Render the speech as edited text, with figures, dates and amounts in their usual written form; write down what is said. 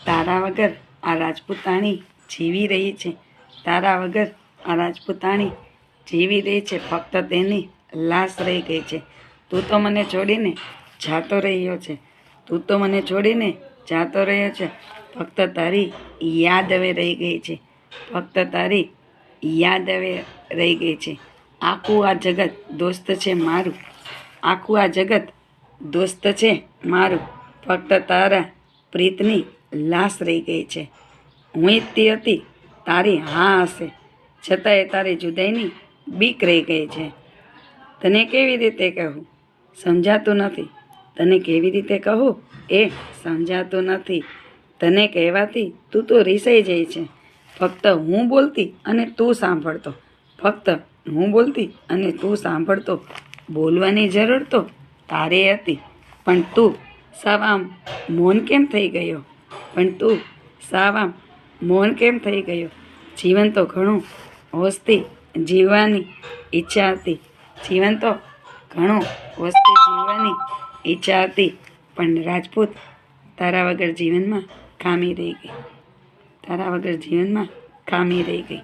તારા વગર આ રાજપૂતાણી જીવી રહી છે, તારા વગર આ રાજપૂતાણી જીવી રહી છે, ફક્ત તેની લાશ રહી ગઈ છે. તું તો મને છોડીને જાતો રહ્યો છે, તું તો મને છોડીને જાતો રહ્યો છે. ફક્ત તારી યાદ હવે રહી ગઈ છે, ફક્ત તારી યાદ હવે રહી ગઈ છે. આખું આ જગત દોસ્ત છે મારું, આખું આ જગત દોસ્ત છે મારું, ફક્ત તારા પ્રીતની લાશ રહી ગઈ છે. હું ઈચ્છતી હતી તારી હા હશે, છતાંય તારી જુદાઈની બીક રહી ગઈ છે. તને કેવી રીતે કહું સમજાતું નથી, તને કેવી રીતે કહું એ સમજાતું નથી. તને કહેવાથી તું તો રીસાઈ જાય છે. ફક્ત હું બોલતી અને તું સાંભળતો, ફક્ત હું બોલતી અને તું સાંભળતો. બોલવાની જરૂર તો તારે હતી, પણ તું સાવ આમ મૌન કેમ થઈ ગયો, પણ તું સાવ આમ મૌન કેમ થઈ ગયો. જીવન તો ઘણું હોશથી જીવવાની ઈચ્છા હતી, જીવન તો ઘણું હોશથી જીવવાની ઈચ્છા હતી, પણ રાજપૂત તારા વગર જીવનમાં ખામી રહી ગઈ, તારા વગર જીવનમાં ખામી રહી ગઈ.